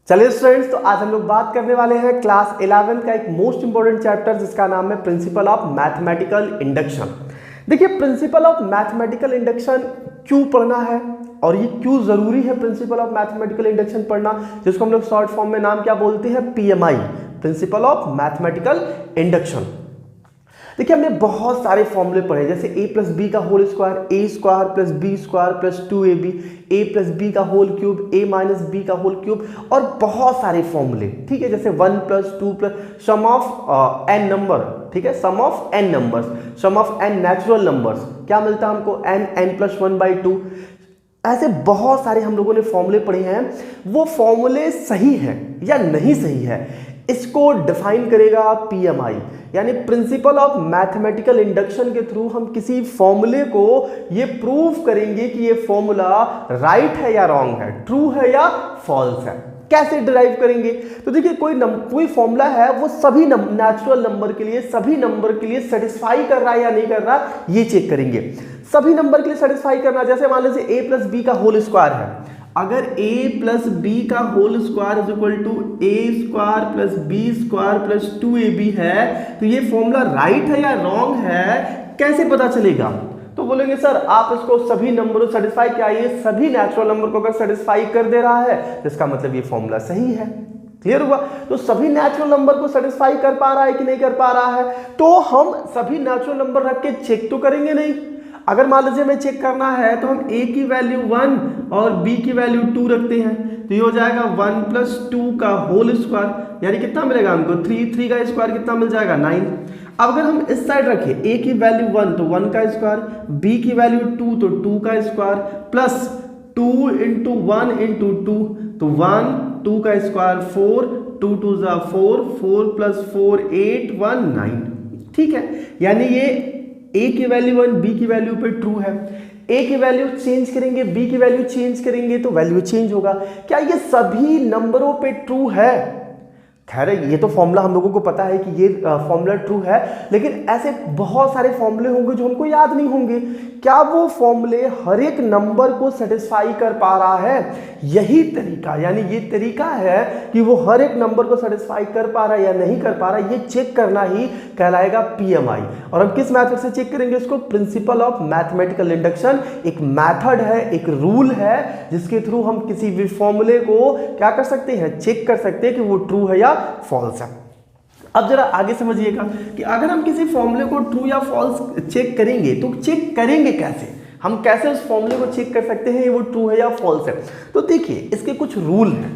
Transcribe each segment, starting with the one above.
चलिए स्टूडेंट्स, तो आज हम लोग बात करने वाले हैं क्लास 11 का एक मोस्ट इंपोर्टेंट चैप्टर जिसका नाम है प्रिंसिपल ऑफ मैथमेटिकल इंडक्शन। देखिए, प्रिंसिपल ऑफ मैथमेटिकल इंडक्शन क्यों पढ़ना है और ये क्यों जरूरी है प्रिंसिपल ऑफ मैथमेटिकल इंडक्शन पढ़ना, जिसको हम लोग शॉर्ट फॉर्म में नाम क्या बोलते हैं, PMI, principle of mathematical induction. देखिए, हमने बहुत सारे फॉर्मूले पढ़े, जैसे a प्लस बी का whole square, a square plus B square plus 2ab, a plus B का whole cube, a minus b का होल क्यूब, और बहुत सारे फॉर्मूले। ठीक है, जैसे 1 plus 2 plus sum of n number, ठीक है, sum of n numbers, sum of n natural numbers, क्या मिलता है हमको, n प्लस 1/2। ऐसे बहुत सारे हम लोगों ने फॉर्मूले पढ़े हैं। वो फॉर्मूले सही है या नहीं सही है, इसको डिफाइन करेगा पीएमआई, यानी प्रिंसिपल ऑफ मैथमेटिकल इंडक्शन के थ्रू हम किसी फॉर्मूले को ये प्रूव करेंगे कि ये फॉर्मूला राइट है या रॉन्ग है, ट्रू है या फॉल्स है। कैसे डिराइव करेंगे? तो देखिए, कोई फॉर्मूला है, वो सभी नेचुरल नंबर के लिए, सभी नंबर के लिए सेटिस्फाई कर रहा है या नहीं कर रहा, ये चेक करेंगे। सभी नंबर के लिए सेटिस्फाई करना, जैसे मान लीजिए a प्लस बी का होल स्क्वायर है, अगर a प्लस बी का whole square is equal to A square plus B square plus 2ab है, तो ये फॉर्मूला राइट है या रॉन्ग है, कैसे पता चलेगा? तो बोलेंगे सर आप इसको सभी नंबरों सेटिस्फाई क्या, ये सभी नेचुरल नंबर को अगर सेटिस्फाई कर दे रहा है तो इसका मतलब ये फॉर्मूला सही है। क्लियर हुआ? तो सभी नेचुरल नंबर को सेटिस्फाई कर पा रहा है कि नहीं कर पा रहा है, तो हम सभी नेचुरल नंबर रख के चेक तो करेंगे नहीं। अगर मान लीजिए हमें चेक करना है तो हम a की वैल्यू 1 और b की वैल्यू 2 रखते हैं, तो ये हो जाएगा 1 प्लस 2 का होल स्क्वायर, यानी कितना मिलेगा हमको, 3 का स्क्वायर कितना मिल जाएगा, 9। अब अगर हम इस साइड रखें a की वैल्यू 1 तो 1 का स्क्वायर, b की वैल्यू 2 तो 2 का स्क्वायर, प्लस 2 इंटू 1 इंटू 2 तो 1, 2 का स्क्वायर 4, 2 2 जा 4, 4 प्लस 4 8, 1 9। ठीक है, यानी ये a की वैल्यू 1 b की वैल्यू पे ट्रू है। a की वैल्यू चेंज करेंगे, b की वैल्यू चेंज करेंगे तो वैल्यू चेंज होगा। क्या ये सभी नंबरों पे ट्रू है? खैर, ये तो फॉर्मूला हम लोगों को पता है कि ये फॉर्मूला ट्रू है, लेकिन ऐसे बहुत सारे फॉर्मूले होंगे जो हमको याद नहीं होंगे। क्या वो फॉर्मूले हर एक नंबर को सेटिस्फाई कर पा रहा है? यही तरीका, यानी ये तरीका है कि वो हर एक नंबर को सेटिस्फाई कर पा रहा है या नहीं कर पा रहा है, ये चेक करना ही कहलाएगा पीएमआई। और हम किस मेथड से चेक करेंगे इसको? प्रिंसिपल ऑफ मैथमेटिकल इंडक्शन एक मेथड है, एक रूल है, जिसके थ्रू हम किसी भी फॉर्मूले को क्या कर सकते हैं, चेक कर सकते हैं कि वो ट्रू है या फॉल्स है। अब जरा आगे समझिएगा कि अगर हम किसी फॉर्मूले को ट्रू या फॉल्स चेक करेंगे तो चेक करेंगे कैसे, हम कैसे उस फॉर्मूले को चेक कर सकते हैं ये वो ट्रू है या फॉल्स है? तो देखिए, इसके कुछ रूल हैं,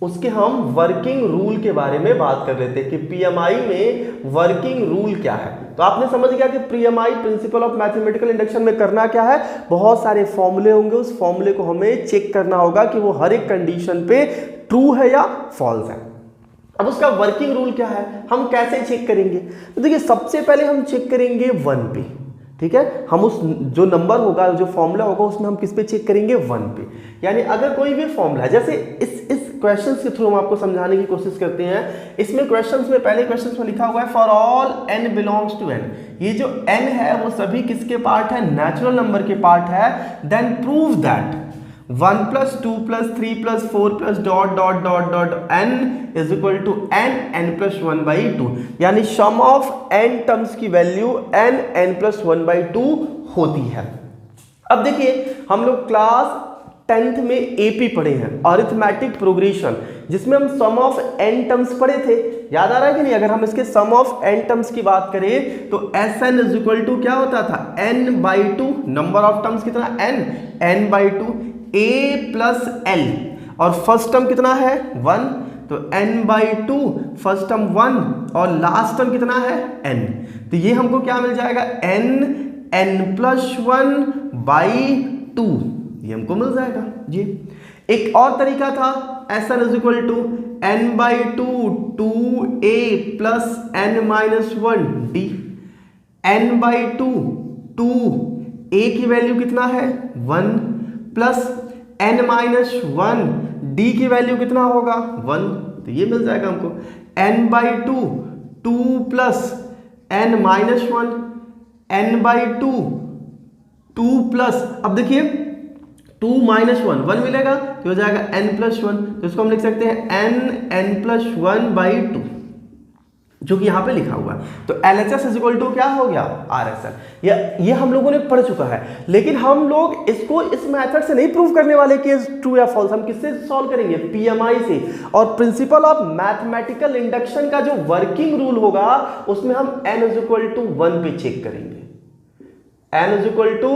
उसके हम वर्किंग रूल के बारे में बात कर लेते हैं कि पीएमआई में वर्किंग रूल क्या है। तो आपने समझ गया कि PMI principle of mathematical induction में करना क्या है, बहुत सारे फॉर्मूले होंगे, उस फॉर्मूले को हमें चेक करना होगा कि वो हर एक कंडीशन पे ट्रू है या फॉल्स है। अब उसका वर्किंग रूल क्या है, हम कैसे चेक करेंगे? तो देखिए, सबसे पहले हम चेक करेंगे 1 पे। ठीक है, हम उस जो नंबर होगा, जो फॉर्मूला होगा, उसमें हम किस पे चेक करेंगे, 1 पे। यानी अगर कोई भी फॉर्मूला, जैसे इस क्वेश्चंस के थ्रू हम आपको समझाने की कोशिश करते हैं। इसमें क्वेश्चंस में, पहले क्वेश्चंस में लिखा हुआ है for all n belongs to n। ये जो n है वो सभी किसके पार्ट है, नेचुरल नंबर के पार्ट है। Then prove that 1 plus 2 plus 3 plus 4 plus dot dot dot dot n is equal to n plus 1/2, यानी सम ऑफ n टर्म्स की वैल्यू n प्लस 1/2 होती है। अब देखिए, हम लोग क्लास 10th में एपी पढ़े हैं, अरिथमेटिक प्रोग्रेशन, जिसमें हम सम ऑफ n टर्म्स पढ़े थे, याद आ रहा है कि नहीं? अगर हम इसके सम ऑफ n टर्म्स की बात करें तो Sn इज इक्वल टू क्या होता था, n/2, नंबर ऑफ टर्म्स कितना, n/2 a प्लस l, और फर्स्ट टर्म कितना है, 1, तो n/2, फर्स्ट टर्म 1 और लास्ट टर्म कितना है, n। तो ये हमको क्या मिल जाएगा, n प्लस 1/2, ये हमको मिल जाएगा जी। एक और तरीका था, Sn is equal to n/2 2a plus n-1d, n/2 2a की वैल्यू कितना है, 1 प्लस n-1 d की वैल्यू कितना होगा, 1, तो ये मिल जाएगा हमको n/2 2 plus n-1 n/2 2 plus, अब देखिए 2 माइनस 1 मिलेगा तो हो जाएगा n+1, तो इसको हम लिख सकते हैं n+1/2, जो कि यहाँ पे लिखा हुआ है। तो LHS इज इक्वल टू क्या हो गया, RHS। ये हम लोगों ने पढ़ चुका है, लेकिन हम लोग इसको इस मेथड से नहीं प्रूव करने वाले कि ट्रू या फॉल्स। हम किससे सॉल्व करेंगे, PMI से। और प्रिंसिपल ऑफ मैथमेटिकल इंडक्शन का जो वर्किंग रूल होगा उसमें हम n इज इक्वल टू 1 पे चेक करेंगे, n इज इक्वल टू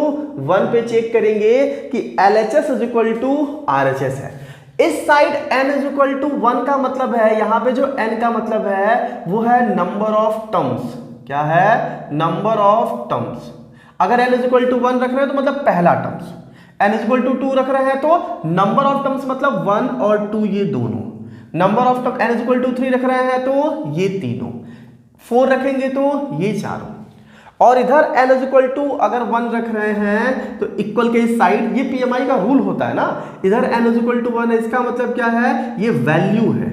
1 पे चेक करेंगे कि LHS is equal to RHS है। इस side n is equal to 1 का मतलब है, यहां पे जो n का मतलब है वो है नंबर ऑफ टर्म्स। क्या है, नंबर ऑफ टर्म्स। अगर n इज इक्वल टू 1 रख रहे हैं तो मतलब पहला terms, n is equal to 2 रख रहे हैं तो नंबर ऑफ टर्म्स मतलब 1 और 2 ये दोनों। Number of term n is equal to 3 रख रहे हैं तो ये तीनों। 4 रखेंगे तो ये चारों। और इधर n इज इक्वल टू अगर 1 रख रहे हैं तो इक्वल के इस साइड, ये PMI का रूल होता है ना, इधर n इज इक्वल टू 1 है, इसका मतलब क्या है, ये वैल्यू है।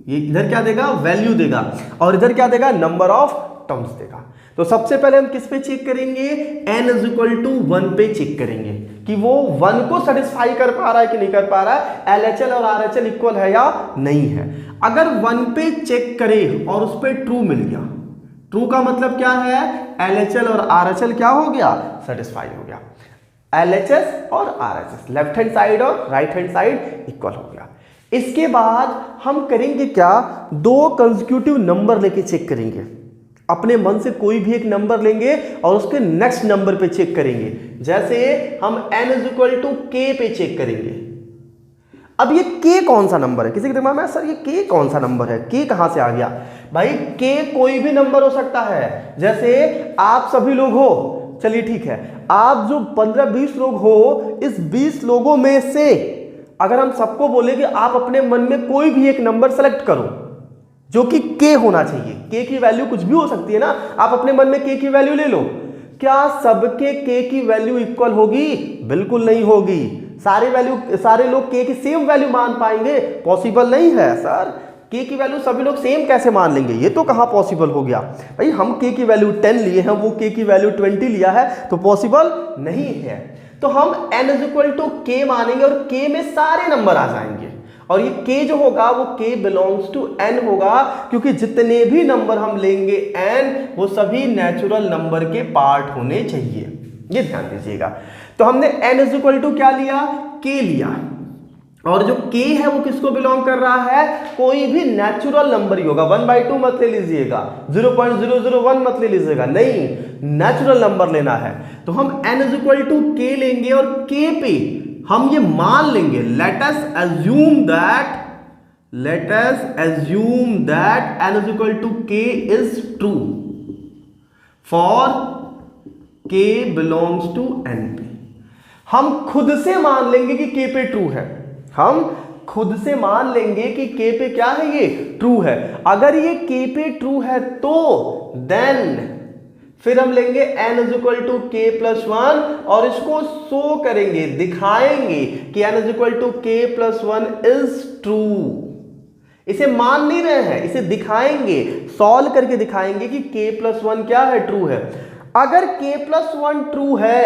ये इधर क्या देगा, वैल्यू देगा, और इधर क्या देगा, नंबर ऑफ टर्म्स देगा। तो सबसे पहले हम किस पे चेक करेंगे, n इज इक्वल टू 1 पे चेक करेंगे कि वो 1 को सेटिस्फाई कर पा रहा है कि नहीं कर पा रहा है, LHL और RHL इक्वल है या नहीं है। अगर 1 पे चेक करे और उस पर ट्रू मिल गया, ट्रू का मतलब क्या है, LHL और RHL क्या हो गया, सेटिस्फाई हो गया। LHS और RHS लेफ्ट हैंड साइड और राइट हैंड साइड इक्वल हो गया। इसके बाद हम करेंगे क्या, 2 कंसेक्यूटिव नंबर लेके चेक करेंगे। अपने मन से कोई भी एक नंबर लेंगे और उसके नेक्स्ट नंबर पे चेक करेंगे। जैसे हम n is equal to k पे चेक करेंगे। अब ये k कौन सा नंबर है, किसी के दिमाग में सर ये k कौन सा नंबर है, k कहां से आ गया, भाई k कोई भी नंबर हो सकता है। जैसे आप सभी लोग हो, चलिए ठीक है, आप जो 15-20 लोग हो, इस 20 लोगों में से अगर हम सबको बोले कि आप अपने मन में कोई भी एक नंबर सेलेक्ट करो जो कि k होना चाहिए, k की वैल्यू कुछ भी हो सकती है ना, आप अपने मन में k की वैल्यू ले लो, क्या सबके k की वैल्यू इक्वल होगी, बिल्कुल नहीं होगी। सारे लोग k की सेम वैल्यू मान पाएंगे, पॉसिबल नहीं है सर। k की वैल्यू सभी लोग सेम कैसे मान लेंगे, ये तो कहां पॉसिबल हो गया। भाई हम k की वैल्यू 10 लिए हैं, वो k की वैल्यू 20 लिया है, तो पॉसिबल नहीं है। तो हम n is equal to k मानेंगे और k में सारे नंबर आ जाएंगे, और ये k जो होगा वो k बिलोंग्स टू n होगा, क्योंकि जितने भी नंबर हम लेंगे n वो सभी नेचुरल नंबर के पार्ट होने चाहिए, ये ध्यान दीजिएगा। तो हमने n इज इक्वल टू क्या लिया, k लिया, और जो k है वो किसको बिलोंग कर रहा है, कोई भी नेचुरल नंबर ही होगा। 1/2 मत ले लीजिएगा, 0.001 मत ले लीजिएगा, नहीं, नेचुरल नंबर लेना है। तो हम n is equal to k लेंगे और k पे हम ये मान लेंगे, let us assume that n is equal to k is true for k belongs to n पे। हम खुद से मान लेंगे कि k पे ट्रू है, हम खुद से मान लेंगे कि k पे क्या है, ये ट्रू है। अगर ये k पे ट्रू है तो देन फिर हम लेंगे n is equal to k plus 1 और इसको शो करेंगे, दिखाएंगे कि n is equal to k plus 1 is true. इसे मान नहीं रहे हैं, इसे दिखाएंगे, सॉल्व करके दिखाएंगे कि k प्लस 1 क्या है, ट्रू है। अगर k प्लस 1 ट्रू है,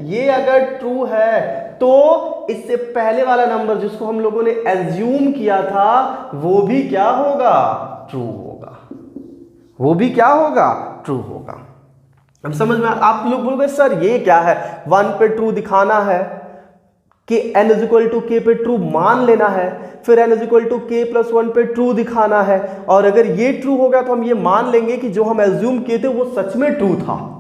ये अगर ट्रू है तो इससे पहले वाला नंबर जिसको हम लोगों ने एज्यूम किया था वो भी क्या होगा, ट्रू होगा, वो भी क्या होगा, ट्रू होगा। अब समझ में, आप लोग बोलोगे सर ये क्या है, 1 पे ट्रू दिखाना है कि n is equal to k पे ट्रू मान लेना है, फिर n is equal to k plus 1 पे ट्रू दिखाना है, और अगर ये ट्रू हो गया तो हम ये मान लेंगे कि जो हम एज्यूम किए थे वो सच में ट्रू था।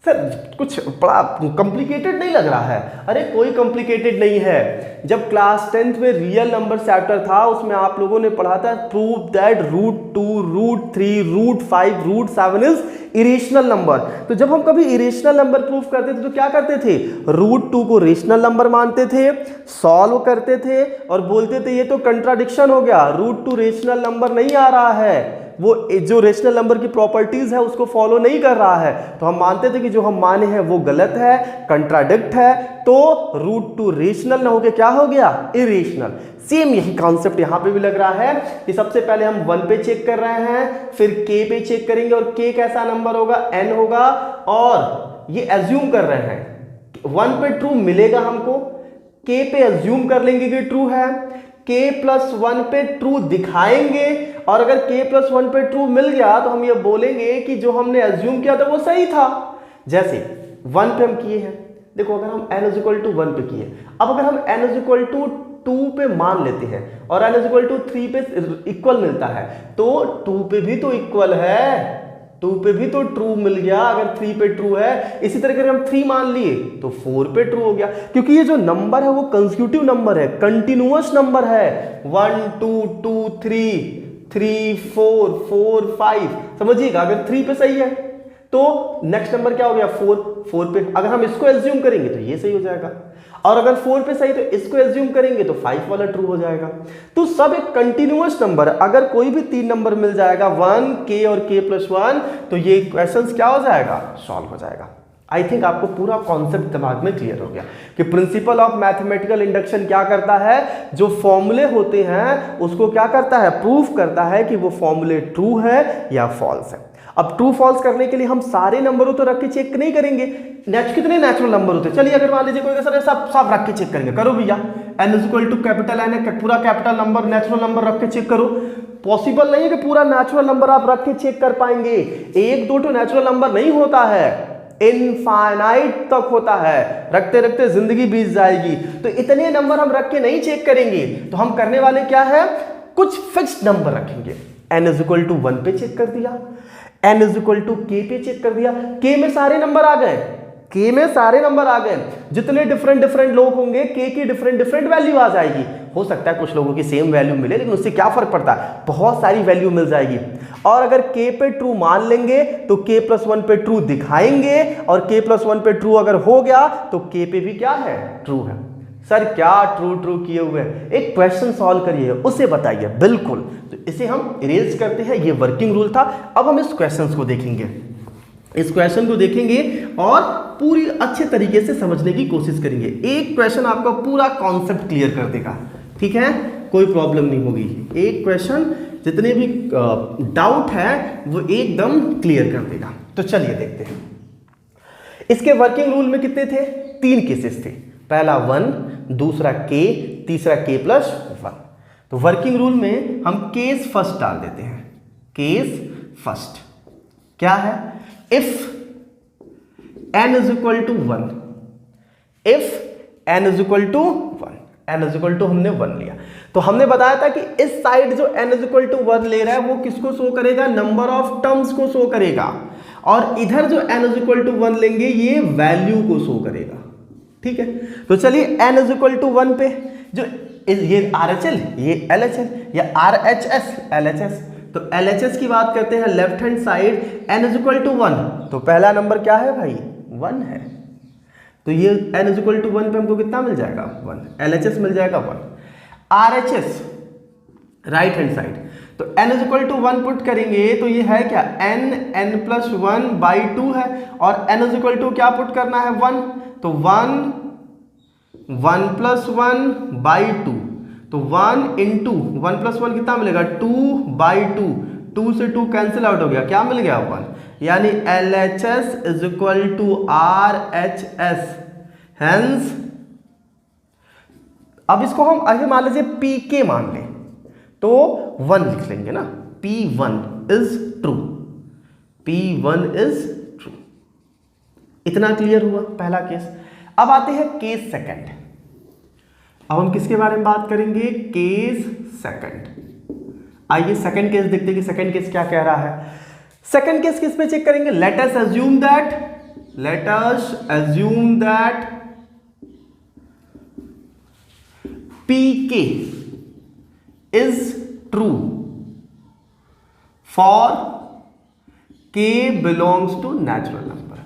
सर कुछ बड़ा कॉम्प्लिकेटेड नहीं लग रहा है, अरे कोई कॉम्प्लिकेटेड नहीं है। जब क्लास 10th में रियल नंबर चैप्टर था उसमें आप लोगों ने पढ़ा था prove that √2, √3, √5, √7 is irrational number. तो जब हम कभी इरेशनल नंबर प्रूव करते थे तो क्या करते थे, √2 को रेशनल नंबर मानते थे, सॉल्व करते थे और बोलते थे ये तो कंट्राडिक्शन हो गया, √2 रेशनल नंबर नहीं आ रहा है, वो जो रेशनल नंबर की प्रॉपर्टीज है उसको फॉलो नहीं कर रहा है। तो हम मानते थे कि जो हम माने हैं वो गलत है, कंट्राडिक्ट है, तो √2 रेशनल ना होके क्या हो गया, इरेशनल। सेम यही कॉन्सेप्ट यहां पे भी लग रहा है कि सबसे पहले हम 1 पे चेक कर रहे हैं, फिर k पे चेक करेंगे, और k कैसा नंबर होगा, n होगा, और ये एज्यूम कर रहे हैं 1 पे ट्रू मिलेगा हमको, k पे अज्यूम कर लेंगे कि ट्रू है, k प्लस 1 पे ट्रू दिखाएंगे, और अगर k प्लस 1 पे ट्रू मिल गया तो हम ये बोलेंगे कि जो हमने अज्यूम किया था वो सही था। जैसे 1 पे हम किए हैं, देखो अगर हम n इक्वल टू 1 पे किए, अब अगर हम n इक्वल टू 2 पे मान लेते हैं और n इक्वल टू 3 पे इक्वल मिलता है, तो 2 पे भी तो इक्वल है, 2 पे भी तो ट्रू मिल गया अगर 3 पे ट्रू है। इसी तरह अगर हम 3 मान लिए तो 4 पे ट्रू हो गया, क्योंकि ये जो नंबर है वो कंसेक्यूटिव नंबर है, कंटिन्यूअस नंबर है। 1 2 2 3 3 4 4 5, समझिएगा अगर 3 पे सही है तो नेक्स्ट नंबर क्या हो गया 4 पे। अगर हम इसको एज्यूम करेंगे तो ये सही हो जाएगा, और अगर 4 पे सही तो इसको एज्यूम करेंगे तो 5 वाला ट्रू हो जाएगा। तो सब एक कंटिन्यूअस नंबर, अगर कोई भी 3 नंबर मिल जाएगा 1 k और k प्लस 1, तो ये क्वेश्चंस क्या हो जाएगा, सॉल्व हो जाएगा। आई थिंक आपको पूरा कॉन्सेप्ट दिमाग में क्लियर हो गया कि प्रिंसिपल ऑफ मैथमेटिकल इंडक्शन क्या करता है, जो फॉर्मूले होते हैं उसको क्या करता है, प्रूफ करता है कि वो फॉर्मूले ट्रू है या फॉल्स है। अब ट्रू फॉल्स करने के लिए हम सारे नंबरों तो रख के चेक नहीं करेंगे, कितने नेचुरल नंबर होते हैं, चलिए अगर मान लीजिए कोई सर सब रख के चेक करेंगे, करो भैया, n equal to capital n है, पूरा कैपिटल नंबर नेचुरल नंबर रख के चेक करो। पॉसिबल नहीं है कि पूरा नेचुरल नंबर आप रख के चेक कर पाएंगे, 1 2 तो नेचुरल नंबर नहीं होता है, इनफाइनाइट तक होता है, रखते रखते जिंदगी बीत जाएगी। तो इतने नंबर हम रख के नहीं चेक करेंगे, तो हम करने वाले क्या है, कुछ फिक्स्ड नंबर रखेंगे। n इक्वल टू 1 पे चेक कर दिया, n इक्वल टू k पे चेक कर दिया, k में सारे नंबर आ गए, k में सारे नंबर आ गए, जितने डिफरेंट लोग होंगे k की डिफरेंट वैल्यू आ जाएगी। हो सकता है कुछ लोगों की सेम वैल्यू मिले, लेकिन उससे क्या फर्क पड़ता है, बहुत सारी वैल्यू मिल जाएगी। और अगर k पे ट्रू मान लेंगे तो k प्लस 1 पे ट्रू दिखाएंगे, और k प्लस 1 पे ट्रू अगर हो गया तो k पे भी क्या है, ट्रू है। सर क्या ट्रू किए हुए हैं, एक क्वेश्चन सॉल्व करिए उसे बताइए, बिल्कुल। तो इसे हम इरेज करते हैं, ये वर्किंग रूल था। अब हम इस क्वेश्चन को देखेंगे, इस क्वेश्चन को देखेंगे और पूरी अच्छे तरीके से समझने की कोशिश करेंगे। एक क्वेश्चन आपका पूरा कॉन्सेप्ट क्लियर कर देगा, ठीक है, कोई प्रॉब्लम नहीं होगी। एक क्वेश्चन जितने भी डाउट है वो एकदम क्लियर कर देगा। तो चलिए देखते हैं। इसके वर्किंग रूल में कितने थे, 3 केसेस थे, पहला 1, दूसरा k, तीसरा k प्लस 1। तो वर्किंग रूल में हम केस फर्स्ट डाल देते हैं। केस फर्स्ट क्या है, if n is equal to 1, if n is equal to 1, n is equal to हमने 1 लिया, तो हमने बताया था कि इस साइड जो n इज इक्वल टू 1 ले रहा है वो किसको शो करेगा, नंबर ऑफ टर्म्स को शो करेगा, और इधर जो n इज इक्वल टू 1 लेंगे ये वैल्यू को शो करेगा, ठीक है। तो चलिए n इज इक्वल टू 1 पे जो ये RHL, ये LHL या RHS LHS, तो LHS की बात करते हैं, left hand side n is equal to 1, तो पहला नंबर क्या है भाई, 1 है, तो ये n इज इक्वल टू 1 पे हमको कितना मिल जाएगा, 1, LHS मिल जाएगा 1। RHS राइट हैंड साइड, तो n is equal to 1 put करेंगे तो ये है क्या, n प्लस 1 बाई 2 है, और n इज इक्वल टू क्या पुट करना है, 1, तो 1 प्लस 1 बाई 2, तो 1 इंटू 1 प्लस 1 कितना मिलेगा, 2 बाई 2, 2 से 2 कैंसिल आउट हो गया, क्या मिल गया 1, यानी LHS is equal to RHS। Hence अब इसको हम अगर मान लीजिए PK मान लें तो 1 लिख लेंगे ना, P1 is true, P1 is true. इतना क्लियर हुआ पहला केस। अब आते हैं केस सेकंड। अब हम किसके बारे में बात करेंगे, केस सेकंड। आइए सेकंड केस देखते हैं कि सेकंड केस क्या कह रहा है। सेकंड केस किस पे चेक करेंगे, late us assume that PK is true for K belongs to natural number।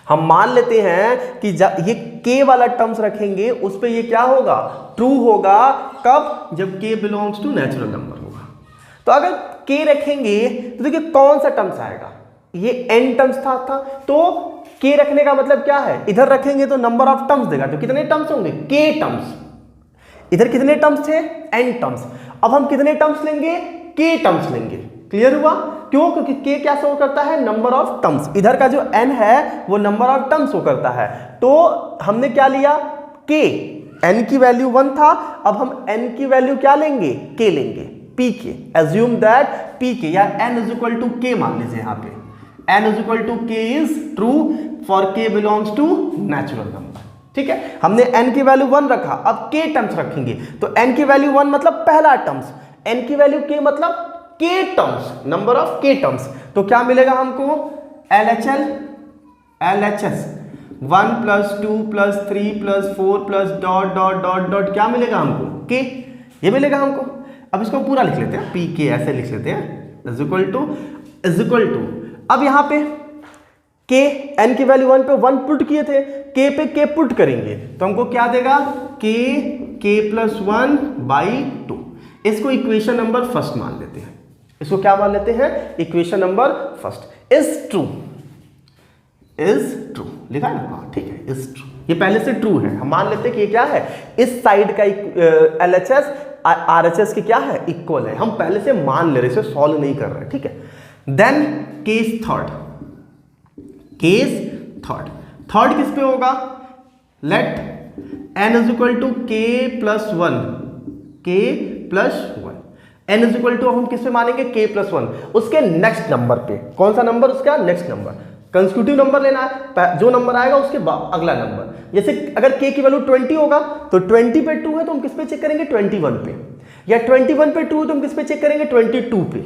हम मान लेते हैं कि ये K वाला टर्म्स रखेंगे उस पे ये क्या होगा, ट्रू होगा, कब, जब K belongs to natural number होगा। तो अगर K रखेंगे तो देखिए कौन सा टर्म्स आएगा, ये n टर्म्स था तो K रखने का मतलब क्या है, इधर रखेंगे तो नंबर ऑफ टर्म्स देगा, तो कितने टर्म्स होंगे, K टर्म्स। इधर कितने टर्म्स थे, n टर्म्स। अब हम कितने टर्म्स लेंगे, K टर्म्स लेंगे। क्लियर हुआ, क्यों, क्योंकि K क्या शो करता है, नंबर ऑफ टर्म्स, इधर का जो n है वो नंबर ऑफ टर्म्स शो करता है। तो हमने क्या लिया, के, n की वैल्यू 1 था, अब हम n की वैल्यू क्या लेंगे, k लेंगे, p के, एज्यूम दैट p के, या n is equal to k मान लीजिए, यहाँ पे n is equal to k is true for k belongs to natural number. ठीक है, हमने n की वैल्यू 1 रखा, अब k टर्म्स रखेंगे, तो n की वैल्यू 1 मतलब पहला टर्म्स, n की वैल्यू k मतलब k terms, number of k terms, तो क्या मिलेगा हमको, LHS 1 + 2 + 3 + 4 + dot dot dot dot, क्या मिलेगा हमको, k, ये मिलेगा हमको। अब इसको पूरा लिख लेते हैं, pk ऐसे लिख लेते हैं, इज इक्वल टू, अब यहाँ पे k, n की वैल्यू 1 पे 1 पुट किए थे, k पे k पुट करेंगे तो हमको क्या देगा, k + 1/2। इसको इक्वेशन नंबर फर्स्ट मान लेते हैं, इसको क्या मान लेते हैं, equation number first, is true लिखा है ना, हाँ ठीक है, इज ट्रू, ये पहले से ट्रू है, हम मान लेते हैं कि ये क्या है, इस साइड का LHS RHS की क्या है, इक्वल है, हम पहले से मान ले रहे, इसे सॉल्व नहीं कर रहे, ठीक है। देन केस थर्ड किस पे होगा, let n is equal to k + 1, n is equal to, हम किस पे मानेंगे, k + 1, उसके नेक्स्ट नंबर पे, कौन सा नंबर, उसका नेक्स्ट नंबर, कंसेक्यूटिव नंबर लेना है, जो नंबर आएगा उसके अगला नंबर, जैसे अगर k की वैल्यू 20 होगा तो 20 पे 2 है तो हम किस पे चेक करेंगे, 21 पे, या 21 पे 2 है तो हम किस पे चेक करेंगे, 22 पे।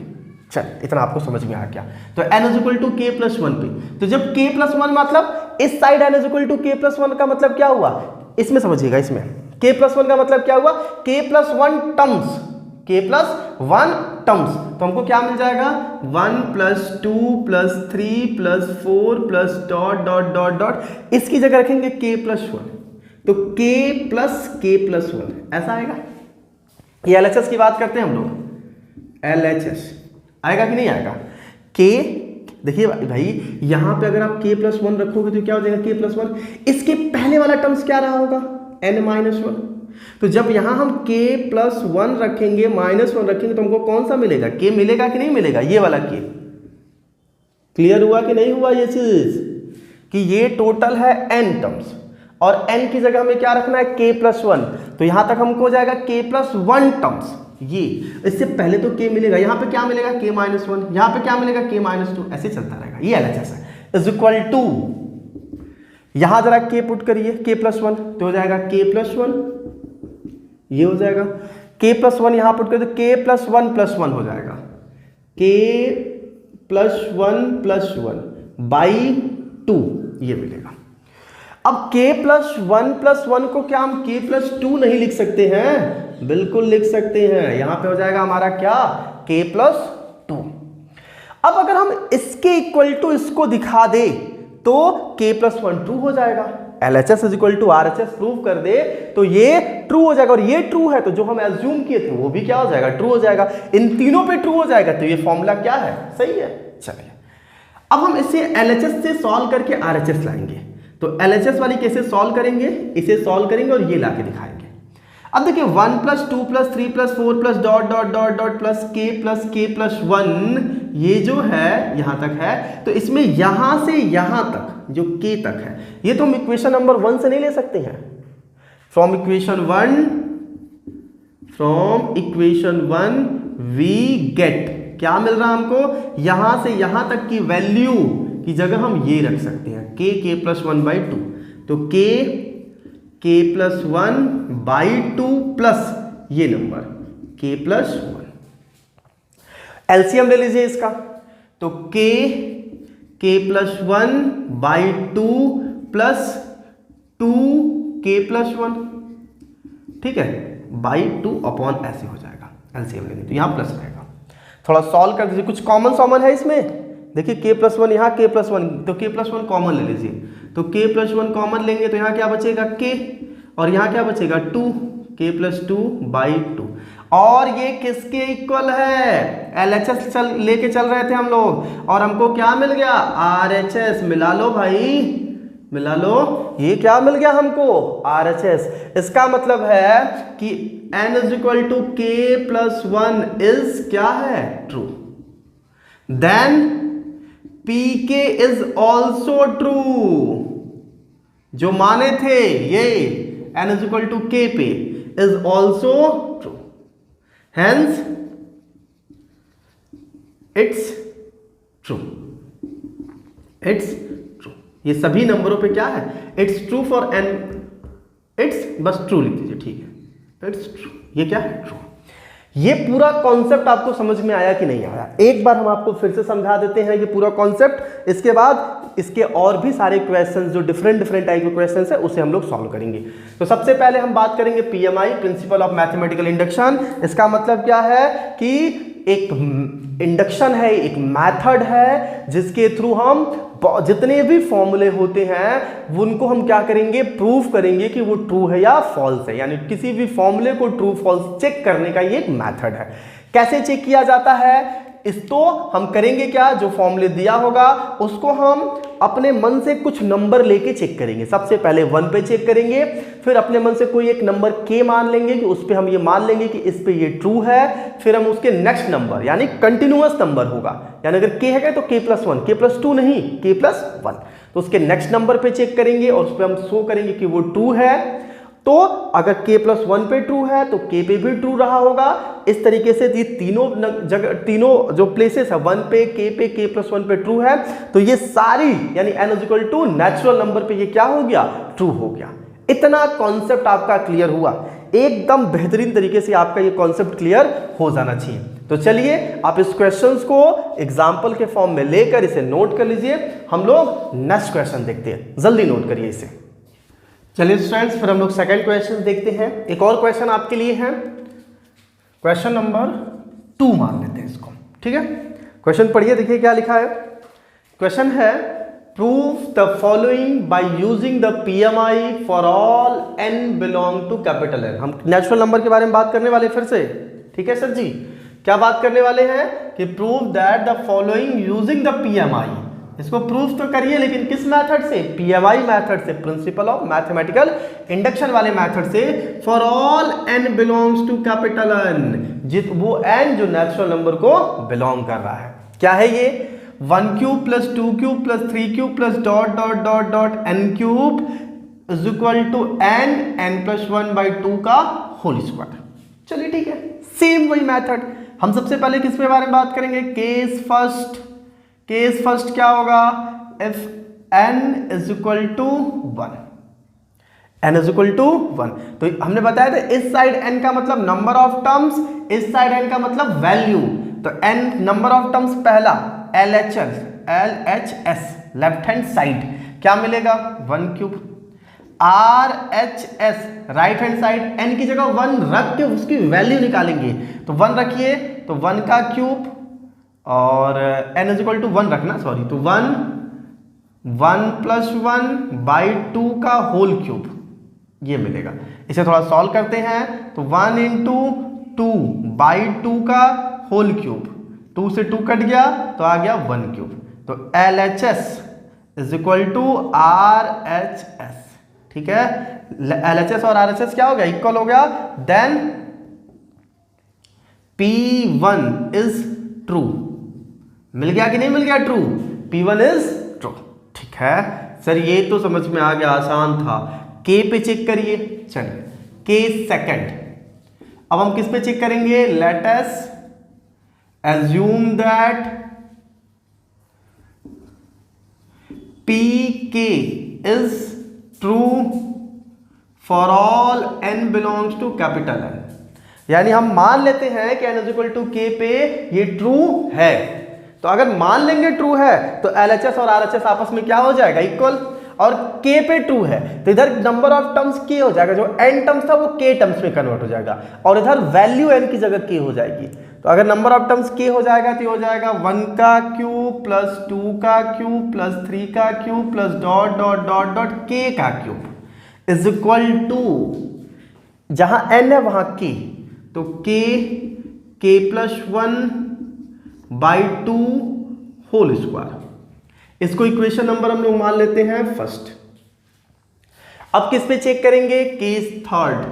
चल, इतना आपको समझ में आ गया, तो n is equal to k + 1 पे, तो जब k + 1 मतलब इस side n is equal to k + 1 का मतलब क्या हुआ, इसमें समझिएगा, इसमें k + 1 का मतलब क्या हुआ, k + 1 टर्म्स, तो हमको क्या मिल जाएगा, 1 + 2 + 3 + 4 + डॉट डॉट डॉट डॉट, इसकी जगह रखेंगे k + 1, तो k + 1 ऐसा आएगा। ये LHS की बात करते हैं हम लोग, LHS आएगा कि नहीं आएगा, k, देखिए भाई यहां पे अगर आप k + 1 रखोगे तो क्या हो जाएगा, k + 1, इसके पहले वाला टर्म्स क्या रहा होगा, n - 1, तो जब यहां हम k + 1 रखेंगे, -1 रखेंगे, तो हमको कौन सा मिलेगा, k मिलेगा कि नहीं मिलेगा, ये वाला k। क्लियर हुआ कि नहीं हुआ ये चीज, कि ये टोटल है n टर्म्स, और n की जगह हमें क्या रखना है, k + 1, तो यहां तक हमको हो जाएगा k + 1 टर्म्स, ये इससे पहले तो k मिलेगा, यहां पे क्या मिलेगा, k - 1, यहां पे क्या मिलेगा, k - 2, ऐसे चलता रहेगा, ये LHS है। इज इक्वल टू, यहां जरा k पुट करिए, k + 1, तो हो जाएगा k + 1, ये हो जाएगा, k + 1 यहां पुट कर दो, k + 1 + 1 हो जाएगा, k + 1 + 1/2, ये मिलेगा। अब k + 1 + 1 को क्या हम k + 2 नहीं लिख सकते हैं, बिल्कुल लिख सकते हैं, यहां पे हो जाएगा हमारा क्या, k + 2। अब अगर हम इसके इक्वल टू इसको दिखा दे तो k + 1 ट्रू हो जाएगा, LHS = RHS प्रूव कर दे तो ये ट्रू हो जाएगा, और ये ट्रू है तो जो हम एज्यूम किए थे वो भी क्या हो जाएगा, ट्रू हो जाएगा, इन तीनों पे ट्रू हो जाएगा, तो ये फॉर्मूला क्या है, सही है। चलिए अब हम इसे LHS से सॉल्व करके RHS लाएंगे, तो LHS वाली कैसे सॉल्व करेंगे, इसे सॉल्व करेंगे और ये लाके दिखाएंगे। अब देखिए 1 + 2 + 3 + 4 + dot dot dot dot plus k + 1, ये जो है यहां तक है, तो इसमें यहां से यहां तक जो k तक है, ये तो हम इक्वेशन नंबर 1 से नहीं ले सकते हैं, फ्रॉम इक्वेशन 1 वी गेट, क्या मिल रहा हमको, यहां से यहां तक की वैल्यू की जगह हम ये रख सकते हैं, k + 1/2, तो k + 1/2 प्लस ये नंबर k + 1, एलसीएम ले लीजिए इसका, तो k + 1/2 प्लस 2k + 1, ठीक है, /2 ऐसे हो जाएगा, एलसीएम लेंगे तो यहां प्लस रहेगा। थोड़ा सॉल्व कर दीजिए, कुछ कॉमन है इसमें, देखिए k + 1 यहाँ, k + 1, तो k + 1 कॉमन ले लीजिए, तो k + 1 कॉमन लेंगे तो यहाँ क्या बचेगा, k, और यहाँ क्या बचेगा 2, k + 2/2, और ये किसके इक्वल है, LHS लेके चल रहे थे हम लोग, और हमको क्या मिल गया, RHS, मिला लो भाई, मिला लो, ये क्या मिल गया हमको, RHS। इसका मतलब है कि n = k + 1 इज क्या है, true, then pk is also true, जो माने थे ये n is equal to k पे is also true, hence it's true, it's true. ये सभी नंबरों पे क्या है, it's true for n, it's बस ट्रू लिख दीजिए, ठीक है, इट्स ट्रू, ये क्या है, ट्रू। ये पूरा कॉन्सेप्ट आपको समझ में आया कि नहीं आया, एक बार हम आपको फिर से समझा देते हैं ये पूरा कॉन्सेप्ट, इसके बाद इसके और भी सारे क्वेश्चंस जो डिफरेंट टाइप के क्वेश्चंस है उसे हम लोग सॉल्व करेंगे। तो सबसे पहले हम बात करेंगे PMI, principle of mathematical induction. इसका मतलब क्या है कि एक इंडक्शन है, एक मेथड है जिसके थ्रू हम जितने भी फॉर्मूले होते हैं उनको हम क्या करेंगे, प्रूफ करेंगे कि वो ट्रू है या फॉल्स है, यानी किसी भी फॉर्मूले को ट्रू फॉल्स चेक करने का ये एक मेथड है। कैसे चेक किया जाता है, इस तो हम करेंगे क्या, जो फॉर्मूले दिया होगा उसको हम अपने मन से कुछ नंबर लेके चेक करेंगे। सबसे पहले 1 पे चेक करेंगे, फिर अपने मन से कोई एक नंबर k मान लेंगे कि उस पे हम ये मान लेंगे कि इस पे ये ट्रू है, फिर हम उसके नेक्स्ट नंबर यानी कंटिन्यूअस नंबर होगा, यानी अगर k है तो k+1, k+2 नहीं, k+1, तो उसके नेक्स्ट नंबर पे चेक करेंगे और उस पे हम शो करेंगे कि वो ट्रू है। तो अगर k+1 पे ट्रू है तो k पे भी ट्रू रहा होगा। इस तरीके से ये तीनों जगह, तीनों जो प्लेसेस है 1 पे, k पे, k+1 पे ट्रू है, तो ये सारी यानी n is equal to natural number पे ये क्या हो गया, ट्रू हो गया। इतना कॉन्सेप्ट आपका क्लियर हुआ, एकदम बेहतरीन तरीके से आपका ये कॉन्सेप्ट क्लियर हो जाना चाहिए। तो चलिए आप इस क्वेश्चंस को एग्जाम्पल के फॉर्म में लेकर इसे नोट कर लीजिए। हम लोग नेक्स्ट क्वेश्चन देखते हैं, जल्दी नोट करिए इसे। चलिए स्टूडेंट्स, फिर हम लोग सेकंड क्वेश्चन देखते हैं। एक और क्वेश्चन आपके लिए है, क्वेश्चन नंबर 2 मान लेते हैं इसको, ठीक है। क्वेश्चन पढ़िए, देखिए क्या लिखा है। क्वेश्चन है prove the following by using the PMI for all n belong to capital N। हम नेचुरल नंबर के बारे में बात करने वाले फिर से, ठीक है सर जी। क्या बात करने वाले हैं कि prove that the following using the PMI, इसको प्रूफ तो करिए लेकिन किस मेथड से, पीएमआई मेथड से, प्रिंसिपल ऑफ मैथमेटिकल इंडक्शन वाले मेथड से, for all n belongs to capital N, वो n जो नेचुरल नंबर को बिलोंग कर रहा है। क्या है ये, 1 cube plus 2 cube plus 3 cube plus dot dot dot dot n cube is equal to n+1/2 का होल स्क्वायर। चलिए ठीक है, सेम वही मेथड। हम सबसे पहले किस पे बारे में बात करेंगे, केस फर्स्ट। केस फर्स्ट क्या होगा, if n is equal to 1, n is equal to 1, तो हमने बताया था इस साइड n का मतलब नंबर ऑफ टर्म्स, इस साइड n का मतलब वैल्यू। तो n नंबर ऑफ टर्म्स पहला LHS लेफ्ट हैंड साइड क्या मिलेगा, 1 cube. RHS right hand side n की जगह 1 रख के उसकी वैल्यू निकालेंगे, तो 1 रखिए तो 1 का क्यूब और n इज इक्वल टू 1 रखना, सॉरी, तो 1+1/2 का होल क्यूब ये मिलेगा। इसे थोड़ा सॉल्व करते हैं तो 1 × 2/2 का होल क्यूब, 2 से 2 कट गया तो आ गया 1 क्यूब। तो LHS is equal to RHS, ठीक है। LHS और RHS क्या हो गया, इक्वल हो गया। देन P1 इज ट्रू, मिल गया कि नहीं मिल गया, ट्रू, P1 इज ट्रू, ठीक है सर, ये तो समझ में आ गया, आसान था। K पे चेक करिए, चलिए K सेकंड। अब हम किस पे चेक करेंगे, let us assume that PK is true for all n belongs to capital N, यानी हम मान लेते हैं कि n is equal to k पे ये ट्रू है। तो अगर मान लेंगे ट्रू है तो LHS और RHS आपस में क्या हो जाएगा, इक्वल, और k पे ट्रू है तो इधर नंबर ऑफ टर्म्स k हो जाएगा, जो n टर्म्स था वो k टर्म्स में कन्वर्ट हो जाएगा, और इधर वैल्यू n की जगह k हो जाएगी। तो अगर नंबर ऑफ टर्म्स k हो जाएगा तो हो जाएगा 1 का क्यूब प्लस 2 का क्यूब प्लस 3 का cube plus dot dot dot dot k का क्यूब इज इक्वल टू, जहां n है वहां k, तो k+1/2 होल स्क्वायर। इसको इक्वेशन नंबर हम लोग मान लेते हैं फर्स्ट। अब किस पे चेक करेंगे, केस थर्ड।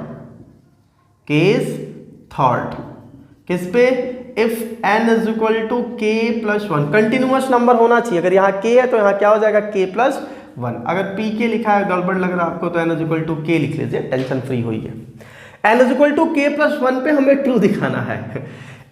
केस थर्ड किस पे, if n is equal to k+1, continuous number होना चाहिए। अगर यहाँ k है तो यहाँ क्या हो जाएगा, k+1 1। अगर पी के लिखा है गड़बड़ लग रहा है आपको तो n इज इक्वल टू के लिख लीजिए, टेंशन फ्री हुई है। n इज इक्वल टू के प्लस 1 पे हमें ट्रू दिखाना है,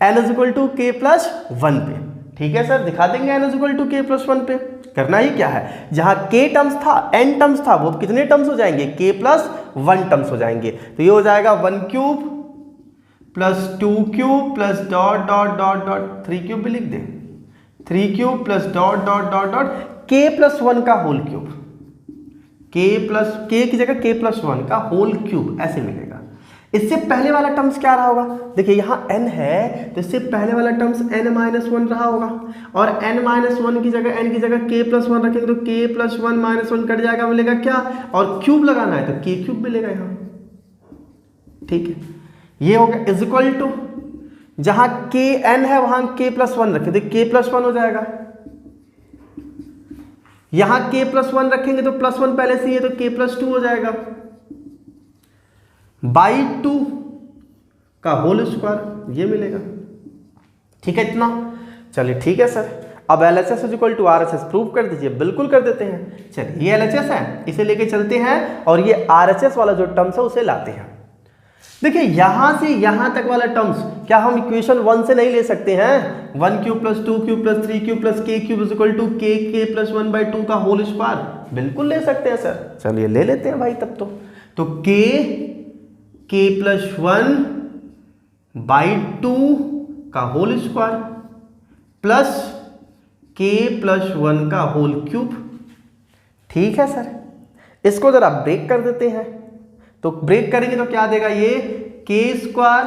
n इज इक्वल टू के प्लस 1 पे। ठीक है सर, दिखा देंगे n इज इक्वल टू के प्लस 1 पे। करना ही क्या है, जहां k टर्म्स था n टर्म्स था वो कितने टर्म्स हो जाएंगे, k प्लस 1 टर्म्स हो जाएंगे। तो ये हो जाएगा 1 cube plus 2 cube plus dot dot dot dot 3 cube भी लिख दे, 3 cube plus dot dot dot dot k plus 1 का होल क्यूब, k की जगह k प्लस 1 का होल क्यूब ऐसे मिलेगा। इससे पहले वाला टर्म्स क्या रहा होगा, देखिए यहाँ n है तो इससे पहले वाला टर्म्स n माइनस 1 रहा होगा, और n माइनस 1 की जगह n की जगह k प्लस 1 रखेंगे तो k प्लस 1 माइनस 1 कट जाएगा, मिलेगा क्या, और क्यूब लगाना है तो k क्यूब मिलेगा यहाँ। ठीक है, ये हो गया इज इक्वल टू, जहां k n है वहां k प्लस 1 रखें तो k प्लस 1 हो जाएगा, यहां k प्लस 1 रखेंगे तो प्लस 1 पहले से ही है तो k प्लस 2 हो जाएगा, बाई 2 का होल स्क्वायर ये मिलेगा। ठीक है इतना, चलिए ठीक है सर। अब LHS is equal to RHS prove कर दीजिए। बिल्कुल कर देते हैं। चलिए ये LHS है, इसे लेके चलते हैं और ये RHS वाला जो टर्म्स है उसे लाते हैं। देखिए यहां से यहां तक वाला टर्म्स क्या हम इक्वेशन 1 से नहीं ले सकते हैं, 1 cube plus 2 cube plus 3 cube plus k cube is equal to k plus 1/2 का होल स्क्वायर, बिल्कुल ले सकते हैं सर। चलिए ले लेते हैं भाई तब तो k प्लस 1/2 का whole square plus k plus 1 का होल क्यूब। ठीक है सर, इसको जरा ब्रेक कर देते हैं, तो ब्रेक करेंगे तो क्या देगा ये, k स्क्वायर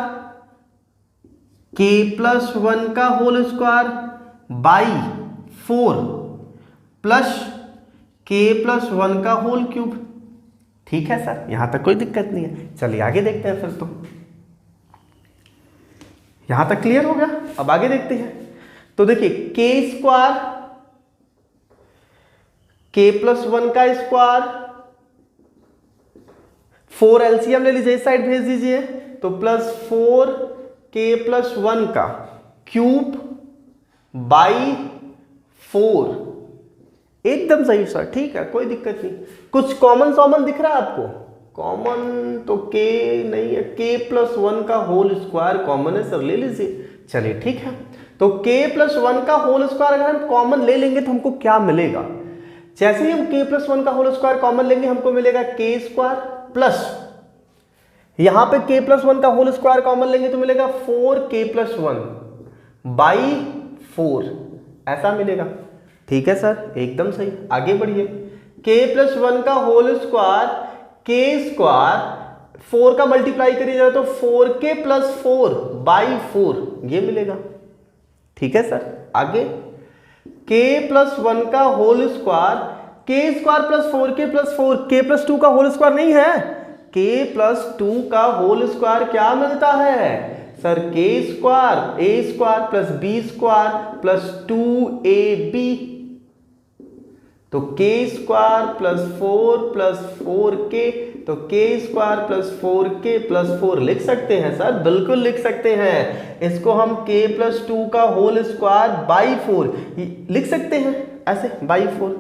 k प्लस 1 का whole square by 4 plus k plus 1 का होल क्यूब। ठीक है सर, यहां तक कोई दिक्कत नहीं है। चलिए आगे देखते हैं फिर, तो यहां तक क्लियर हो गया। अब आगे देखते हैं, तो देखिए k स्क्वायर k प्लस 1 का स्क्वायर, 4 एलसीएम ले लीजिए, इस साइड भेज दीजिए, तो प्लस 4 k प्लस 1 का क्यूब बाई 4, एकदम सही सर। ठीक है, कोई दिक्कत नहीं। कुछ कॉमन दिख रहा है आपको, कॉमन तो k नहीं है, k प्लस 1 का होल स्क्वायर कॉमन है सर, ले लीजिए। चलिए ठीक है, तो k प्लस 1 का होल स्क्वायर अगर हम कॉमन ले लेंगे तो हमको क्या मिलेगा, जैसे ही हम k प्लस 1 का होल स्क्वायर कॉमन लेंगे हमको मिलेगा k स्क्वायर प्लस, यहां पे k प्लस 1 का होल स्क्वायर कॉमन लेंगे तो मिलेगा 4k प्लस 1 बाई 4, ऐसा मिलेगा। ठीक है सर, एकदम सही। आगे बढ़िए, k प्लस 1 का होल स्क्वायर, k स्क्वायर 4 का मल्टीप्लाई करिए जाए तो 4k प्लस 4 बाई 4 ये मिलेगा। ठीक है सर, आगे k प्लस 1 का whole square, k square plus 4k plus 4, k plus 2 का होल स्क्वायर नहीं है, k प्लस 2 का होल स्क्वायर क्या मिलता है sir, k square a square plus b square plus 2ab, तो k square plus 4 plus 4k, तो k square plus 4k plus 4 लिख सकते हैं सर, बिल्कुल लिख सकते हैं। इसको हम k प्लस 2 का होल स्क्वायर बाई 4 लिख सकते हैं, ऐसे बाई 4।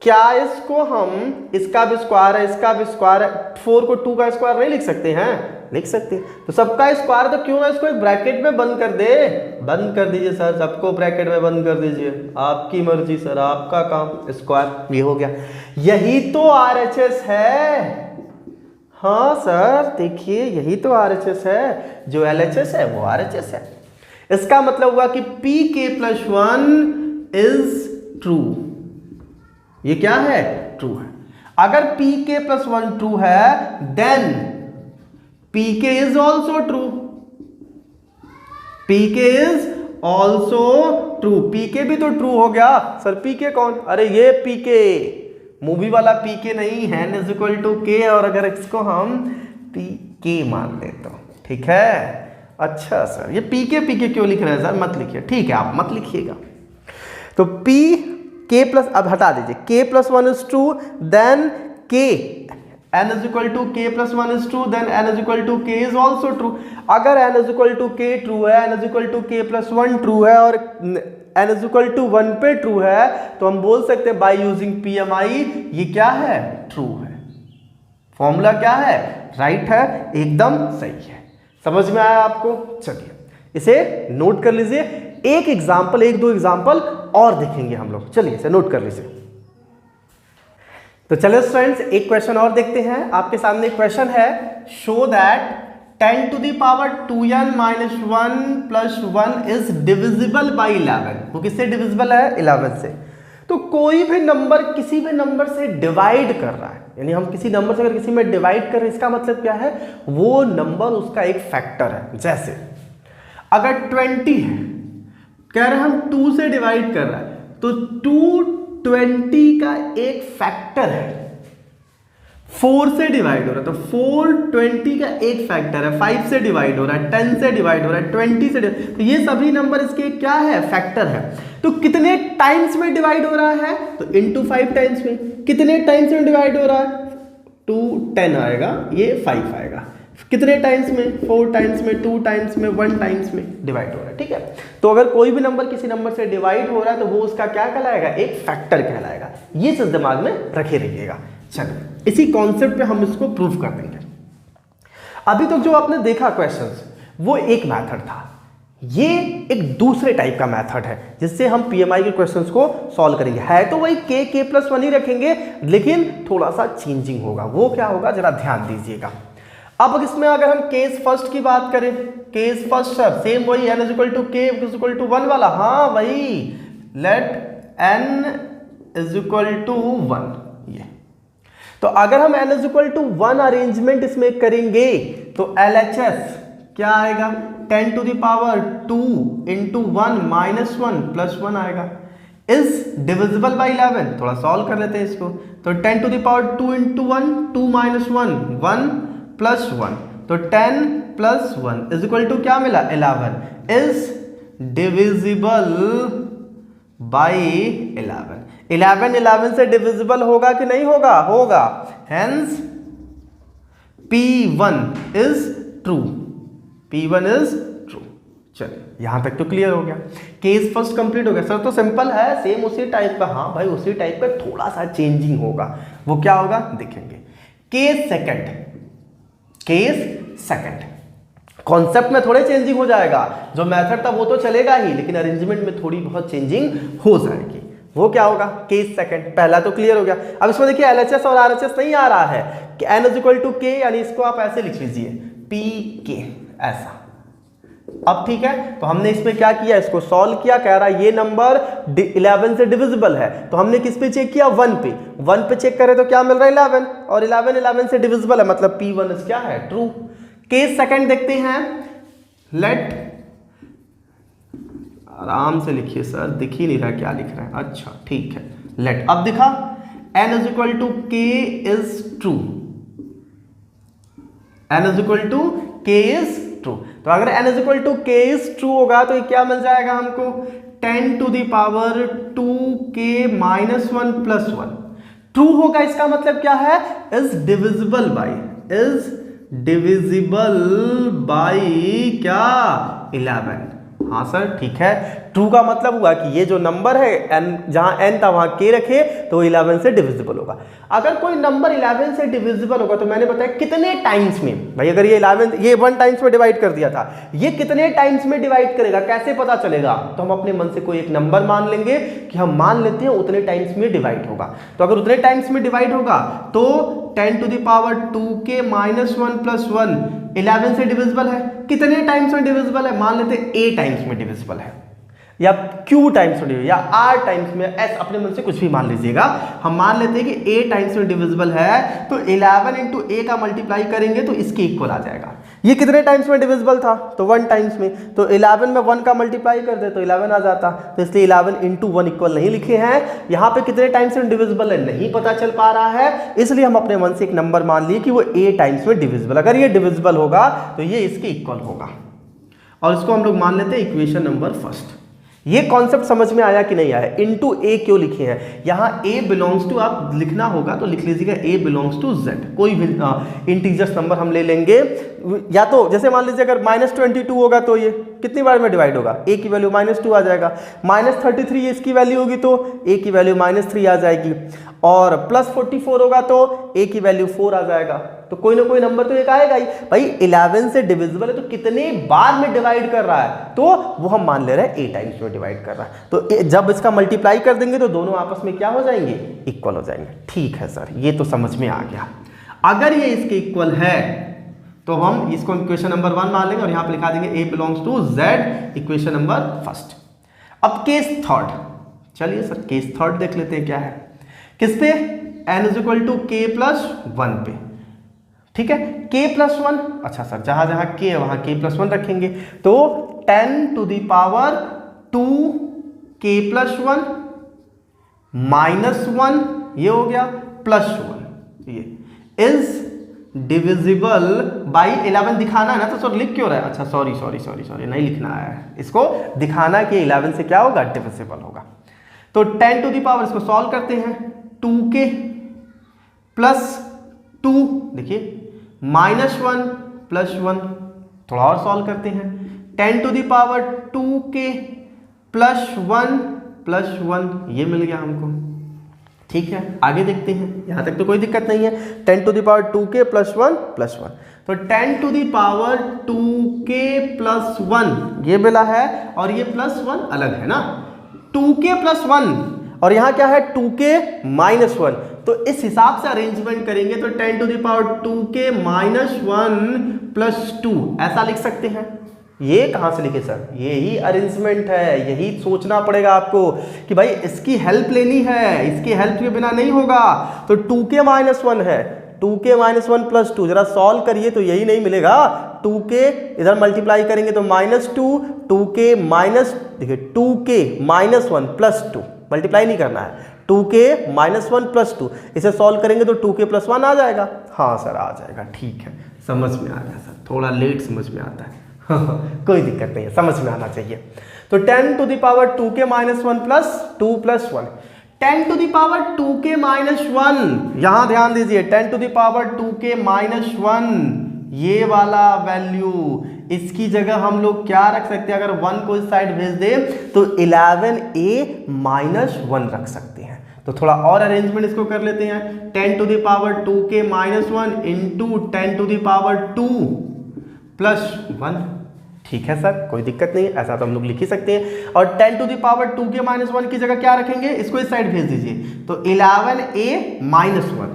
क्या इसको हम, इसका भी स्क्वायर है इसका भी स्क्वायर है, 4 को 2 का स्क्वायर नहीं लिख सकते हैं, लिख सकते हैं। तो सबका स्क्वायर तो क्यों ना इसको एक ब्रैकेट में बंद कर दे, बंद कर दीजिए सर, सबको ब्रैकेट में बंद कर दीजिए, आपकी मर्जी सर, आपका काम। स्क्वायर ये हो गया, यही तो RHS है। हाँ सर देखिए यही तो RHS है, जो LHS है वो RHS है। इसका मतलब हुआ कि pk प्लस 1 इज ट्रू, ये क्या है, ट्रू है। अगर pk प्लस 1 ट्रू है then pk is also true, pk is also true, pk भी तो ट्रू हो गया सर। pk कौन, अरे ये pk मूवी वाला pk नहीं है, n is equal to k, और अगर इसको हम pk मान ले तो ठीक है। अच्छा सर ये pk क्यों लिख रहे हैं सर, मत लिखिए, ठीक है आप मत लिखिएगा। तो k प्लस, अब हटा दीजिए, k plus 1 is true then k n is equal to k plus 1 is true, then n is equal to k is also true. अगर n is equal to k true है, n is equal to k plus 1 true है और n is equal to 1 पे true है, तो हम बोल सकते हैं by using PMI ये क्या है, true है। फॉर्मूला क्या है, राइट है, एकदम सही है। समझ में आया आपको? चलिए इसे नोट कर लीजिए। एक एग्जाम्पल, एक दो एग्जाम्पल और देखेंगे हम लोग। चलिए इसे नोट कर लीजिए। तो चलिए फ्रेंड्स एक क्वेश्चन और देखते हैं। आपके सामने एक क्वेश्चन है, show that 10 to the power 2n minus 1 plus 1 is divisible by 11। वो किससे डिविजिबल है, 11 से। तो कोई भी नंबर किसी भी नंबर से डिवाइड कर रहा है, यानी हम किसी नंबर से अगर किसी में डिवाइड कर रहे हैं, इसका मतलब क्या है, वो नंबर उसका एक फैक्टर है। जैसे अगर 20 है, कह रहे हैं हम 2 से डिवाइड कर रहा है, तो 220 का एक फैक्टर है। 4 से डिवाइड हो रहा है तो 420 का एक फैक्टर है। 5 से डिवाइड हो रहा है, 10 से डिवाइड हो रहा है, 20 से डिवाइड, तो ये सभी नंबर इसके क्या है, फैक्टर है। तो कितने टाइम्स में डिवाइड हो रहा है, तो इंटू 5 टाइम्स में। कितने टाइम्स में डिवाइड हो रहा है, 2 10 आएगा, ये 5 आएगा। कितने टाइम्स में, 4 टाइम्स में, 2 टाइम्स में, 1 टाइम्स में डिवाइड हो रहा है। ठीक है, तो अगर कोई भी नंबर किसी नंबर से डिवाइड हो रहा है तो वो उसका क्या कहलाएगा, एक फैक्टर कहलाएगा। ये चीज दिमाग में रखे रहिएगा। चलिए इसी कॉन्सेप्ट पे हम इसको प्रूव कर देंगे। अभी तक जो आपने देखा क्वेश्चंस, वो एक मेथड था। ये एक दूसरे टाइप का मेथड है जिससे हम पीएमआई के क्वेश्चंस को सॉल्व करेंगे। है तो वही k प्लस 1 ही रखेंगे, लेकिन थोड़ा सा चेंजिंग होगा। वो क्या होगा, जरा ध्यान दीजिएगा। अब इसमें अगर हम केस फर्स्ट की बात करें, केस फर्स्ट सर सेम वही n is equal to k is equal to 1 वाला, हाँ वही, let n is equal to 1। ये तो अगर हम n is equal to 1 arrangement इसमें करेंगे तो LHS क्या आएगा, 10 to the power 2 into 1 minus 1 plus 1 आएगा। इज डिविजिबल बाई 11, थोड़ा सॉल्व कर लेते हैं इसको। तो 10 to the power 2 into 1, 2 minus 1, 1 plus 1, तो 10 plus 1 इज इक्वल टू क्या मिला, 11। Is divisible by 11। 11 से डिविजिबल होगा कि नहीं होगा, होगा। Hence P1 is true, P1 is true. चलिए यहां तक तो क्लियर हो गया, केस फर्स्ट कंप्लीट हो गया। सर तो सिंपल है, सेम उसी टाइप का, हाँ भाई उसी टाइप का, थोड़ा सा चेंजिंग होगा। वो क्या होगा देखेंगे। Case second, case second concept में थोड़े चेंजिंग हो जाएगा। जो मेथड था वो तो चलेगा ही, लेकिन अरेंजमेंट में थोड़ी बहुत चेंजिंग हो जाएगी। वो क्या होगा, केस सेकंड। पहला तो क्लियर हो गया। अब इसमें देखिए LHS और RHS नहीं आ रहा है कि n is equal to k, यानी इसको आप ऐसे लिख लीजिए PK ऐसा। अब ठीक है, तो हमने इसमें क्या किया, इसको सॉल्व किया। कह रहा है ये नंबर 11 से डिविजिबल है, तो हमने किस पे चेक किया, 1 पे। 1 पे चेक करें तो क्या मिल रहा है, 11, और 11 से डिविजिबल है, मतलब P1 क्या है, ट्रू। केस सेकंड देखते हैं। लेट, आराम से लिखिए सर, दिख ही नहीं रहा क्या लिख रहा है। अच्छा ठीक है, लेट। अब दिखा, n is equal to k is true, n is equal to k is true. तो अगर n is equal to k is true होगा तो ये क्या मिल जाएगा हमको, 10 to the power 2k minus 1 plus 1। True होगा, इसका मतलब क्या है, is divisible by, is divisible by क्या, 11। हाँ सर ठीक है, ट्रू का मतलब हुआ कि ये जो नंबर है n, जहां n था वहां k रखे तो 11 से डिविजिबल होगा। अगर कोई नंबर 11 से डिविजिबल होगा तो मैंने बताया कितने टाइम्स में, भाई अगर ये 11 ये 1 टाइम्स में डिवाइड कर दिया था, ये कितने टाइम्स में डिवाइड करेगा, कैसे पता चलेगा। तो हम अपने मन से कोई एक नंबर मान लेंगे कि हम मान लेते हैं उतने टाइम्स में डिवाइड होगा। तो अगर उतने टाइम्स में डिवाइड होगा तो 10 to the power 2k minus 1 plus 1 11 से डिविजिबल है। कितने टाइम्स में डिविजिबल है, मान लेते हैं a टाइम्स में डिविजिबल है, या q टाइम्स में डिविजिबल, या r टाइम्स में, s अपने मन से कुछ भी मान लीजिएगा। हम मान लेते हैं कि a टाइम्स में डिविजिबल है, तो 11 इंटू a का मल्टीप्लाई करेंगे तो इसके इक्वल आ जाएगा। ये कितने टाइम्स में डिविजिबल था, तो 1 टाइम्स में, तो 11 में 1 का मल्टीप्लाई कर दे तो 11 आ जाता। तो इसलिए 11 इंटू 1 इक्वल नहीं लिखे हैं। यहाँ पे कितने टाइम्स में डिविजिबल है नहीं पता चल पा रहा है, इसलिए हम अपने मन से एक नंबर मान लिए कि वो a टाइम्स में डिविजिबल। अगर ये डिविजिबल होगा तो ये इसके इक्वल होगा, और इसको हम लोग मान लेते हैं इक्वेशन नंबर फर्स्ट। ये कॉन्सेप्ट समझ में आया कि नहीं आया? इनटू ए क्यों लिखे हैं? यहाँ ए बिलोंग्स टू आप लिखना होगा तो लिख लीजिएगा ए बिलोंग्स टू जेड। कोई भी इंटीजर्स नंबर हम ले लेंगे, या तो जैसे मान लीजिए अगर -22 होगा तो ये कितनी बार में डिवाइड होगा? ए की वैल्यू -2 आ जाएगा। -33 इसकी वैल्यू होगी तो ए की वैल्यू -3 आ जाएगी, और +44 होगा तो ए की वैल्यू 4 आ जाएगा। तो कोई ना कोई नंबर तो एक आएगा ही भाई। 11 से डिविजिबल है तो कितने बार में डिवाइड कर रहा है, तो वो हम मान ले रहे हैं ए टाइम्स में डिवाइड कर रहा है। तो जब इसका मल्टीप्लाई कर देंगे तो दोनों आपस में क्या हो जाएंगे? इक्वल हो जाएंगे। ठीक है सर, ये तो समझ में आ गया। अगर ये इसके इक्वल है तो हम इसको इक्वेशन नंबर 1 मान लेंगे और यहां पर लिखा देंगे a belongs to z, equation number first. अब केस थर्ड, चलिए सर केस थर्ड देख लेते हैं क्या है। किस पे? n = k + 1 पे। ठीक है, k + 1, अच्छा सर जहां जहां k है वहां k + 1 रखेंगे, तो 10 to the power 2 k + 1 -1 ये हो गया +1, ये इज डिविजिबल बाई 11 दिखाना है ना, तो सर लिख क्यों रहा है? अच्छा सॉरी नहीं लिखना है, इसको दिखाना है कि 11 से क्या होगा? डिविजिबल होगा। तो 10 to the power, इसको सॉल्व करते हैं, 2k + 2, देखिए -1 + 1, थोड़ा और सॉल्व करते हैं, 10 to the power 2k + 1 + 1 ये मिल गया हमको। ठीक है, आगे देखते हैं, यहां तक तो कोई दिक्कत नहीं है। 10 to the power 2k + 1 + 1, तो 10 to the power 2k + 1 ये मिला है, और ये +1 अलग है ना, 2k + 1, और यहां क्या है? 2k - 1, तो इस हिसाब से अरेंजमेंट करेंगे तो 10 to the power 2k - 1 + 2 ऐसा लिख सकते हैं। ये कहां से लिखे सर? यही अरेंजमेंट है, यही सोचना पड़ेगा आपको कि भाई इसकी हेल्प लेनी है, इसकी हेल्प के बिना नहीं होगा। तो 2k - 1 है, 2k - 1 + 2 जरा सॉल्व करिए तो यही नहीं मिलेगा। 2k इधर मल्टीप्लाई करेंगे तो -2, 2k माइनस, देखिए 2k - 1 + 2 मल्टीप्लाई नहीं करना है, 2k - 1 + 2 इसे सॉल्व करेंगे तो 2k + 1 आ जाएगा। हाँ सर आ जाएगा, ठीक है समझ में आ गया सर, थोड़ा लेट समझ में आता है कोई दिक्कत नहीं है, समझ में आना चाहिए। तो 10 to the power 2k - 1 + 2 + 1, 10 to the power 2k - 1, यहां ध्यान दीजिए 10 to the power 2k - 1 ये वाला वैल्यू, इसकी जगह हम लोग क्या रख सकते हैं? अगर 1 को इस साइड भेज दे तो 11a - 1 रख सकते हैं। तो थोड़ा और अरेंजमेंट इसको कर लेते हैं, 10 to the power 2k - 1 × 10 to the power 2 + 1। ठीक है सर, कोई दिक्कत नहीं है, ऐसा तो हम लोग लिख ही सकते हैं। और 10 to the power 2k - 1 की जगह क्या रखेंगे? इसको इस साइड भेज दीजिए, तो 11a - 1,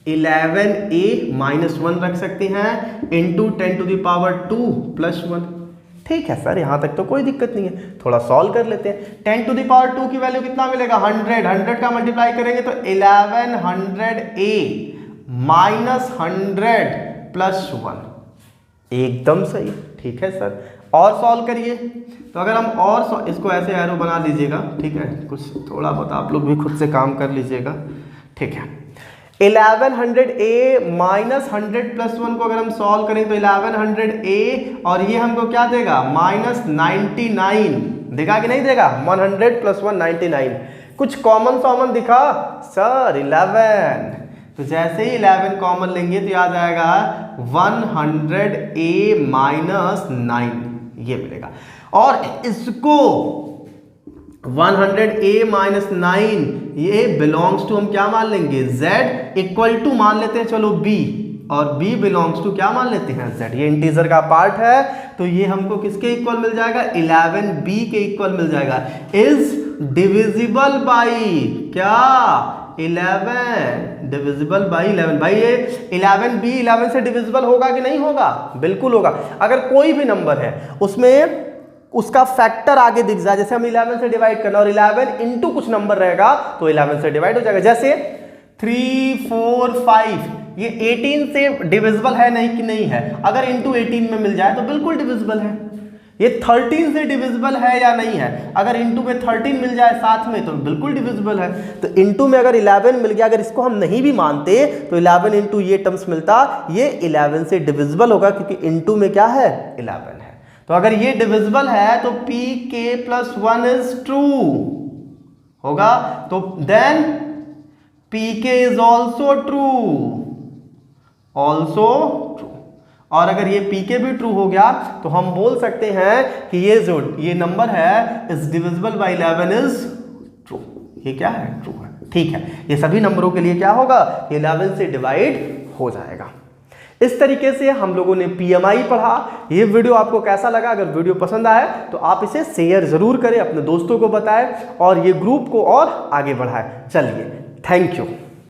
11a - 1 रख सकते हैं, × 10 to the power 2 + 1। ठीक है सर, यहां तक तो कोई दिक्कत नहीं है, थोड़ा सॉल्व कर लेते हैं। 10 to the power 2 की वैल्यू कितना मिलेगा? 100 का मल्टीप्लाई करेंगे तो 1100a - 100 + 1, एकदम सही। ठीक है सर, और सॉल्व करिए, तो अगर हम और इसको ऐसे एरो बना लीजिएगा, ठीक है, कुछ थोड़ा बहुत आप लोग भी खुद से काम कर लीजिएगा। ठीक है, 1100a - 100 + 1 को अगर हम सॉल्व करें तो 1100a, और ये हमको क्या देगा? -99 देगा कि नहीं देगा? 100 + 1 99, कुछ कॉमन दिखा सर 11, तो जैसे ही 11 कॉमन लेंगे तो आ जाएगा 100a - 9 ये मिलेगा। और इसको 100a - 9 ये बिलोंग्स टू हम क्या मान लेंगे? z = मान लेते हैं, चलो b, और b बिलोंग्स टू क्या मान लेते हैं? z। ये इंटीजर का पार्ट है तो ये हमको किसके इक्वल मिल जाएगा? 11b के इक्वल मिल जाएगा। इज डिविजिबल बाई क्या? 11 डिविजिबल बाई 11। भाई ये 11b 11 से डिविजिबल होगा कि नहीं होगा? बिल्कुल होगा। अगर कोई भी नंबर है उसमें उसका फैक्टर आगे दिख जाए, जैसे हम 11 से डिवाइड करना और 11 इंटू कुछ नंबर रहेगा तो 11 से डिवाइड हो जाएगा। जैसे 3 4 5 ये 18 से डिविजिबल है नहीं कि नहीं है? अगर इंटू 18 में मिल जाए तो बिल्कुल डिविजिबल है। ये 13 से डिविजिबल है या नहीं है? अगर इंटू में 13 मिल जाए साथ में तो बिल्कुल डिविजिबल है। तो इंटू में अगर 11 मिल गया, अगर इसको हम नहीं भी मानते तो 11 इंटू ये टर्म्स मिलता, ये 11 से डिविजिबल होगा क्योंकि इंटू में क्या है? 11 है। तो अगर ये डिविजिबल है तो pk प्लस 1 इज ट्रू होगा, तो then pk is also true, also true. और अगर ये pk भी ट्रू हो गया तो हम बोल सकते हैं कि ये नंबर है is divisible by 11 is true. ये क्या है? ट्रू है। ठीक है, ये सभी नंबरों के लिए क्या होगा? 11 से डिवाइड हो जाएगा। इस तरीके से हम लोगों ने PMI पढ़ा। ये वीडियो आपको कैसा लगा? अगर वीडियो पसंद आए तो आप इसे शेयर जरूर करें, अपने दोस्तों को बताएं और ये ग्रुप को और आगे बढ़ाएं। चलिए, थैंक यू।